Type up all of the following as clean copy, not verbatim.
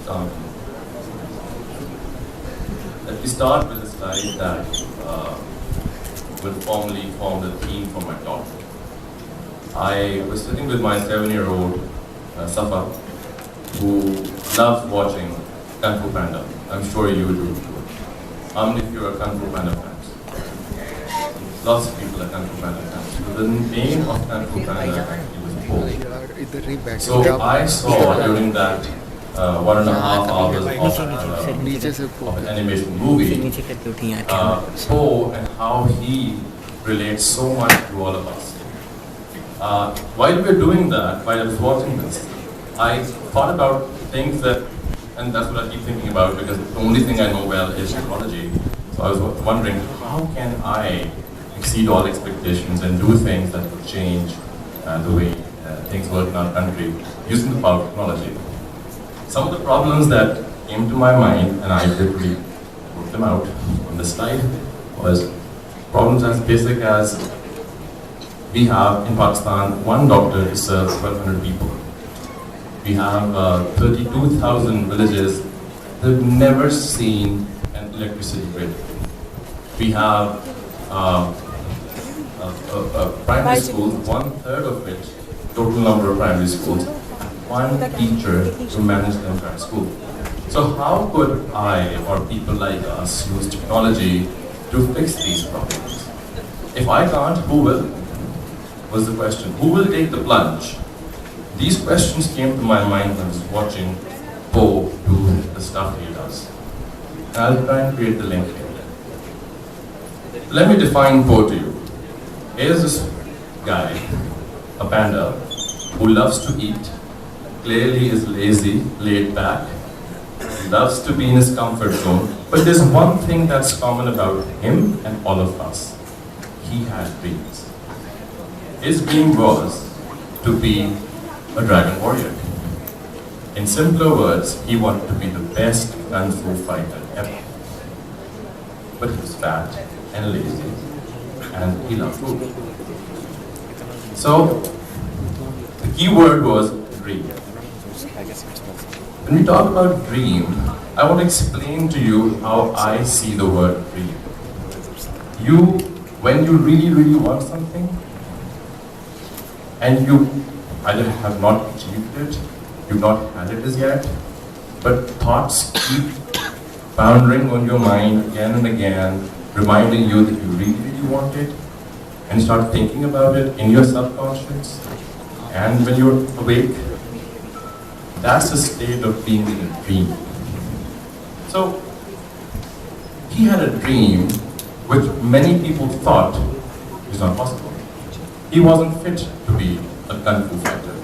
Um, Let me start with a slide that will formally form the theme for my talk. I was sitting with my 7-year-old Safa, who loves watching Kung Fu Panda. I'm sure you do too. How many of you are Kung Fu Panda fans? Lots of people are Kung Fu Panda fans. So the name of Kung Fu Panda actually was Po. So I saw during that 1.5 hours of an animation movie, Po and how he relates so much to all of us. While we were doing that, while I was watching this, I thought about things that, and that's what I keep thinking about because the only thing I know well is technology. So I was wondering, how can I exceed all expectations and do things that would change the way things work in our country using the power of technology? Some of the problems that came to my mind, and I literally wrote them out on the slide, was problems as basic as we have in Pakistan one doctor to serve 1,200 people. We have 32,000 villages that have never seen an electricity grid. We have primary schools, 1/3 of which, total number of primary schools, one teacher to manage the entire school. So how could I or people like us use technology to fix these problems? If I can't, who will? Was the question. Who will take the plunge? These questions came to my mind when I was watching Po do the stuff he does. And I'll try and create the link here. Let me define Po to you. Here's this guy, a panda, who loves to eat, clearly is lazy, laid back, loves to be in his comfort zone, but there's one thing that's common about him and all of us. He had dreams. His dream was to be a dragon warrior. In simpler words, he wanted to be the best Kung Fu fighter ever. But he was fat and lazy, and he loved food. So, the key word was dream. When we talk about dream, I want to explain to you how I see the word dream. When you really, really want something, and you either have not achieved it, you've not had it as yet, but thoughts keep pondering on your mind again and again, reminding you that you really, really want it, and start thinking about it in your subconscious, and when you're awake, that's the state of being in a dream. So, he had a dream which many people thought is not possible. He wasn't fit to be a Kung Fu fighter.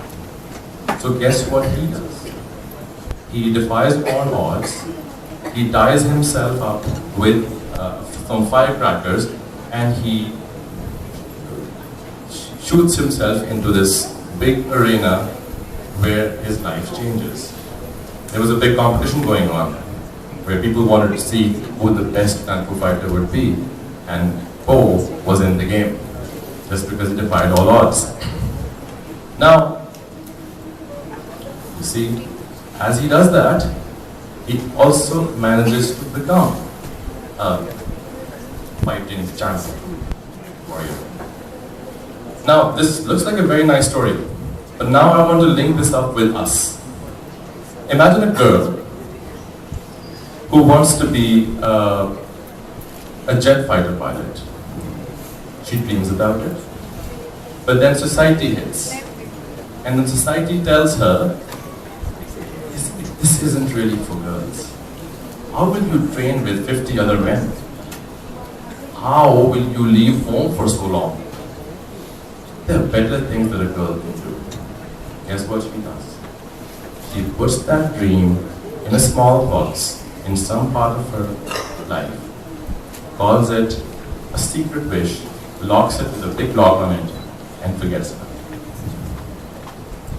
So guess what he does? He defies all odds, he ties himself up with some firecrackers, and he shoots himself into this big arena where his life changes. There was a big competition going on where people wanted to see who the best Kung Fu fighter would be, and Po was in the game just because he defied all odds. Now, you see, as he does that, he also manages to become a fighting champion warrior. Now, this looks like a very nice story, but now I want to link this up with us. Imagine a girl who wants to be a jet fighter pilot. She dreams about it, but then society hits, and then society tells her, this isn't really for girls. How will you train with 50 other men? How will you leave home for so long? There are better things that a girl can do. Guess what she does? She puts that dream in a small box in some part of her life, calls it a secret wish, locks it with a big lock on it, and forgets about it.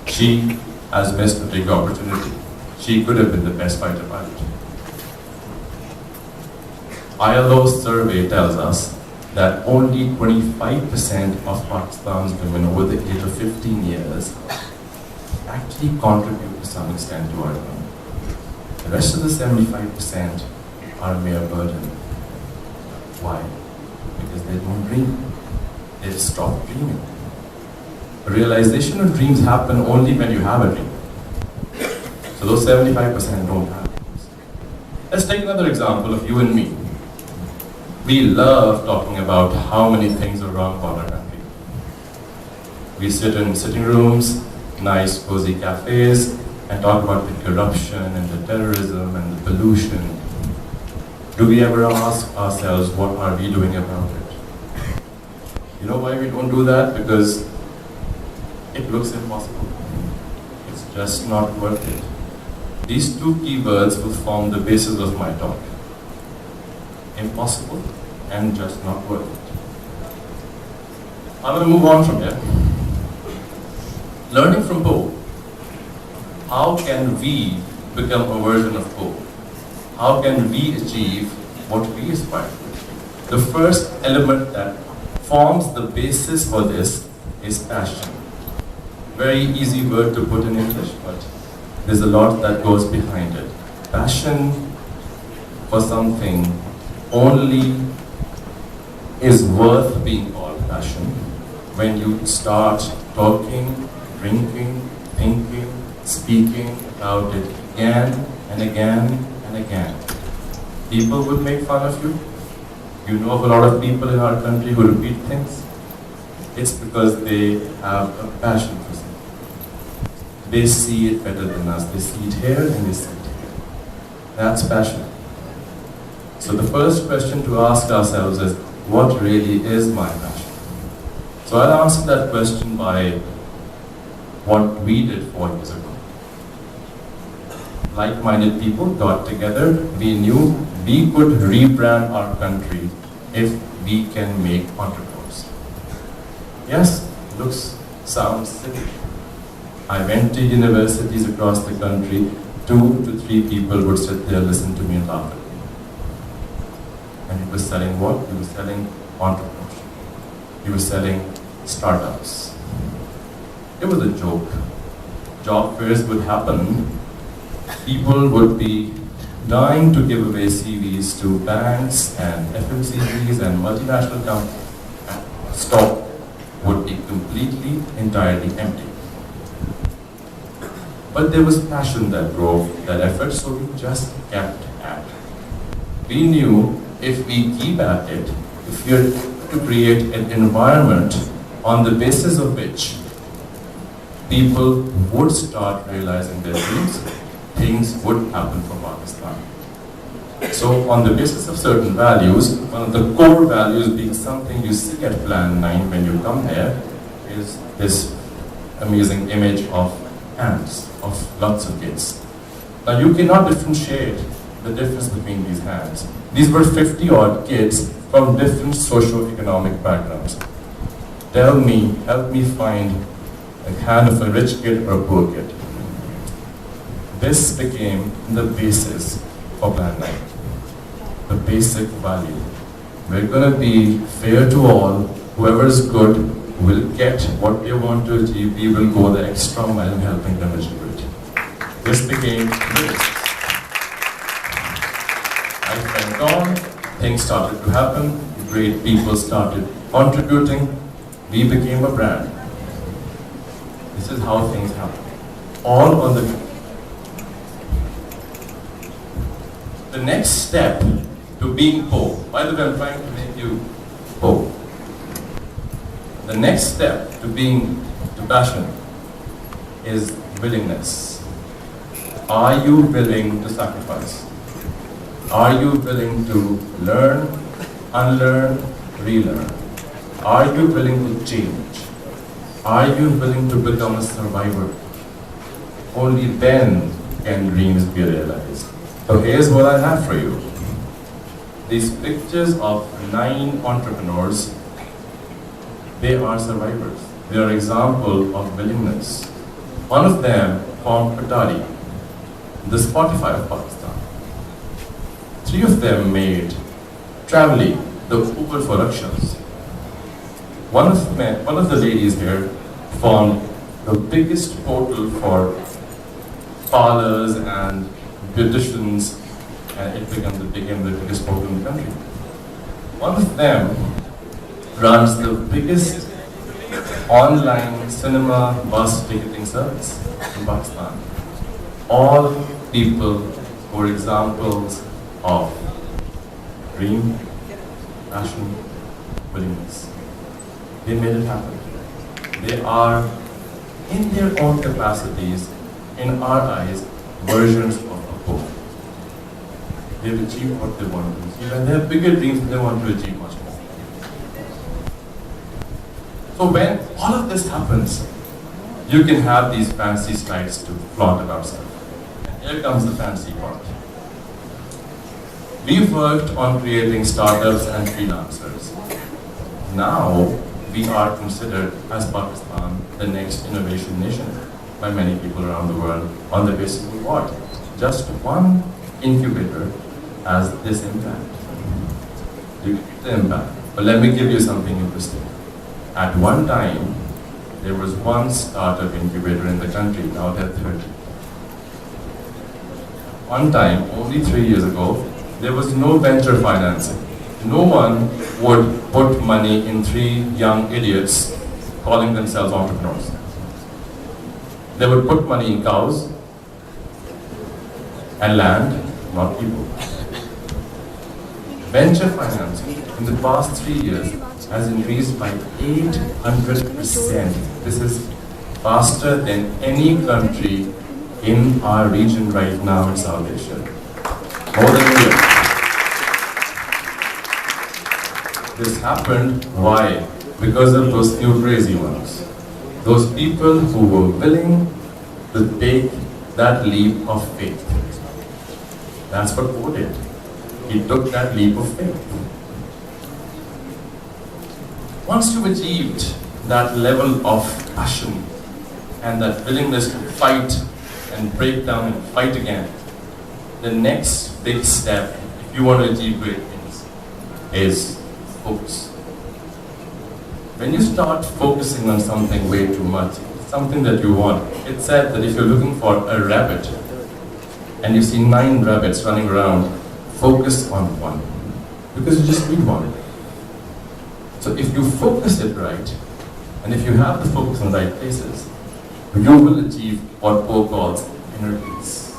She has missed a big opportunity. She could have been the best fighter pilot. ILO's survey tells us that only 25% of Pakistan's women over the age of 15 years actually contribute to some extent to our economy. The rest of the 75% are mere burden. Why? Because they don't dream. They've stopped dreaming. Realization of dreams happen only when you have a dream. So those 75% don't have dreams. Let's take another example of you and me. We love talking about how many things are wrong about our country. We sit in sitting rooms, nice cozy cafes, and talk about the corruption and the terrorism and the pollution. Do we ever ask ourselves, what are we doing about it? You know why we don't do that? Because it looks impossible. It's just not worth it. These two keywords will form the basis of my talk. Impossible and just not worth it. I'm going to move on from here. Learning from Poe. How can we become a version of Poe? How can we achieve what we aspire to? The first element that forms the basis for this is passion. Very easy word to put in English, but there's a lot that goes behind it. Passion for something only is worth being called passion when you start talking, drinking, thinking, speaking about it again and again and again. People would make fun of you. You know of a lot of people in our country who repeat things. It's because they have a passion for something. They see it better than us. They see it here and they see it here. That's passion. So the first question to ask ourselves is, what really is my passion? So I'll answer that question by what we did 4 years ago. Like-minded people got together. We knew we could rebrand our country if we can make entrepreneurs. Yes, sounds silly. I went to universities across the country. 2 to 3 people would sit there, listen to me and laugh at me. And he was selling what? He was selling entrepreneurship. He was selling startups. It was a joke. Job fairs would happen. People would be dying to give away CVs to banks and FMCGs and multinational companies. And stock would be completely, entirely empty. But there was passion that drove that effort, so we just kept at it. We knew if we keep at it, if we are to create an environment on the basis of which people would start realizing their dreams, things would happen for Pakistan. So on the basis of certain values, one of the core values being something you see at Plan 9 when you come here is this amazing image of hands, of lots of kids. Now you cannot differentiate the difference between these hands. These were 50 odd kids from different socio-economic backgrounds. Tell me, help me find a hand of a rich kid or a poor kid. This became the basis for Plan 9. The basic value. We're going to be fair to all. Whoever is good will get what they want to achieve. We will go the extra mile in helping them achieve it. This became the basis. Life went on. Things started to happen. Great people started contributing. We became a brand. This is how things happen. All on the next step to being Poe. By the way, I'm trying to make you Poe. The next step to passion is willingness. Are you willing to sacrifice? Are you willing to learn, unlearn, relearn? Are you willing to change? Are you willing to become a survivor? Only then can dreams be realized. So here's what I have for you. These pictures of 9 entrepreneurs, they are survivors. They are an example of willingness. One of them formed Patari, the Spotify of Pakistan. 3 of them made Travely, the Uber for rickshaws. One of the ladies here formed the biggest portal for parlors and beauticians, and it became the biggest sport in the country. One of them runs the biggest online cinema bus ticketing service in Pakistan. All people were examples of dream, passion, willingness. They made it happen. They are, in their own capacities, in our eyes, versions of a poet. They've achieved what they want to achieve, and they have bigger dreams and they want to achieve much more. So when all of this happens, you can have these fancy slides to flaunt about stuff. And here comes the fancy part. We've worked on creating startups and freelancers. Now, we are considered as Pakistan the next innovation nation by many people around the world on the basis of what? Just one incubator has this impact. You get the impact. But let me give you something interesting. At one time, there was one startup incubator in the country. Now there are 30. One time, only 3 years ago, there was no venture financing. No one would put money in 3 young idiots calling themselves entrepreneurs. They would put money in cows and land, not people. Venture financing in the past 3 years has increased by 800%. This is faster than any country in our region right now in South Asia. More than a year. This happened, why? Because of those few crazy ones. Those people who were willing to take that leap of faith. That's what Poe did. He took that leap of faith. Once you've achieved that level of passion and that willingness to fight and break down and fight again, the next big step, if you want to achieve great things, is focus. When you start focusing on something way too much, something that you want, it's said that if you're looking for a rabbit and you see 9 rabbits running around, focus on one, because you just need one. So if you focus it right, and if you have the focus in the right places, you will achieve what Poe calls inner peace.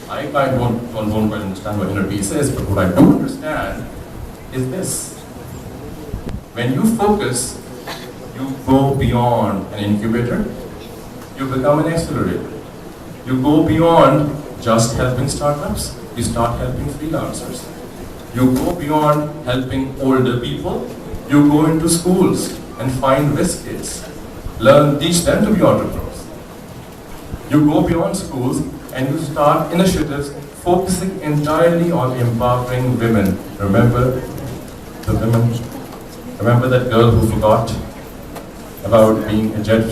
I don't quite understand what inner peace is, but what I do understand is this. When you focus, you go beyond an incubator, you become an accelerator. You go beyond just helping startups, you start helping freelancers. You go beyond helping older people, you go into schools and find risk kids. Teach them to be entrepreneurs. You go beyond schools and you start initiatives focusing entirely on empowering women. Remember the women? Remember that girl who forgot about being a jet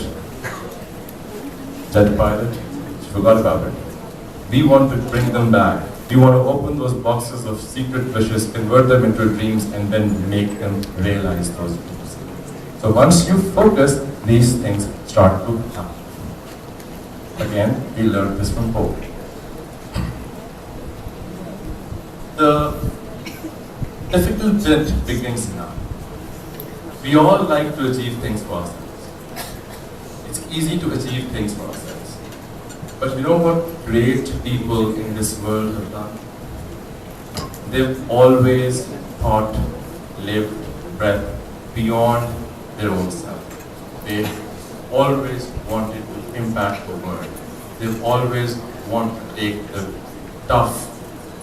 pilot? She forgot about it. We want to bring them back. We want to open those boxes of secret wishes, convert them into dreams, and then make them realize those dreams. So once you focus, these things start to happen. Again, we learned this from Poe. The difficult bit begins now. We all like to achieve things for ourselves. It's easy to achieve things for ourselves. But you know what great people in this world have done? They've always thought, lived, breathed beyond their own self. They've always wanted to impact the world. They've always wanted to take the tough,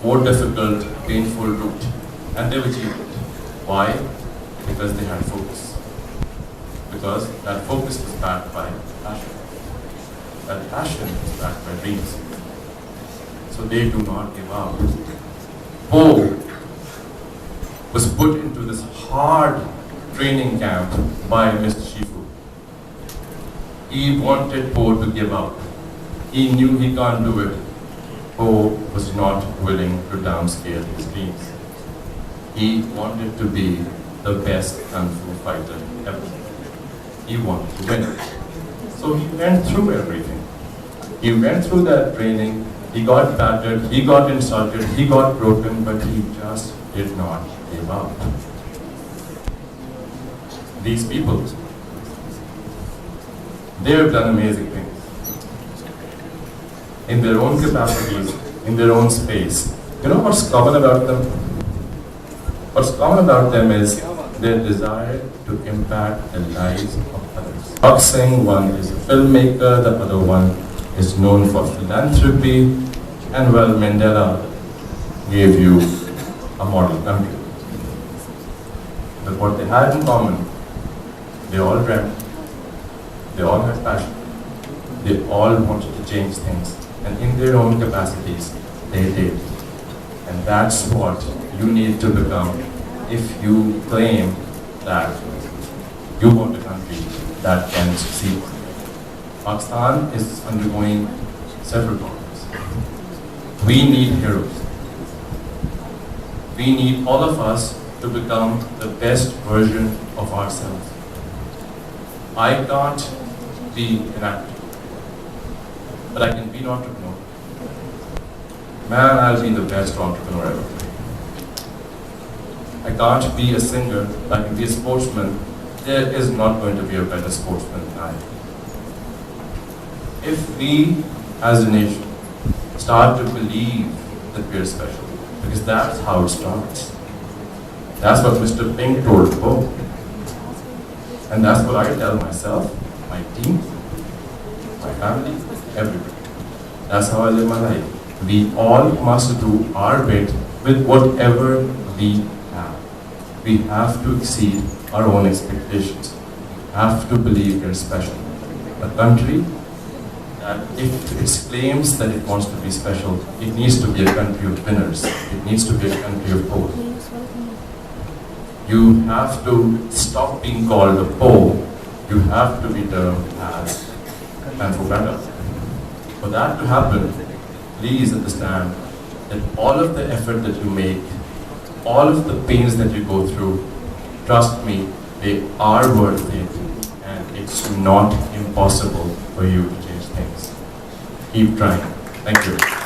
more difficult, painful route. And they've achieved it. Why? Because they had focus. Because that focus was backed by passion. That passion is backed by dreams. So they do not give up. Poe was put into this hard training camp by Mr. Shifu. He wanted Poe to give up. He knew he can't do it. Poe was not willing to downscale his dreams. He wanted to be the best kung fu fighter ever. He wanted to win. So he went through everything. He went through that training, he got battered, he got insulted, he got broken, but he just did not give up. These people, they have done amazing things. In their own capacities, in their own space. You know what's common about them? What's common about them is their desire to impact the lives of others. Boxing, one is a filmmaker, the other one is known for philanthropy, and well, Mandela gave you a model country. But what they had in common, they all dreamt, they all had passion, they all wanted to change things, and in their own capacities, they did. And that's what you need to become if you claim that you want a country that can succeed. Pakistan is undergoing several problems. We need heroes. We need all of us to become the best version of ourselves. I can't be an actor, but I can be an entrepreneur. Man, I'll be the best entrepreneur ever. I can't be a singer, but I can be a sportsman. There is not going to be a better sportsman than I. If we, as a nation, start to believe that we are special, because that's how it starts. That's what Mr. Pink told Pope. And that's what I tell myself, my team, my family, everybody. That's how I live my life. We all must do our bit with whatever we have. We have to exceed our own expectations. We have to believe we're special. A country that if it claims that it wants to be special, it needs to be a country of winners. It needs to be a country of both. You have to stop being called a Poe. You have to be termed as and for better. For that to happen, please understand that all of the effort that you make, all of the pains that you go through, trust me, they are worth it, and it's not impossible for you to change things. Keep trying. Thank you.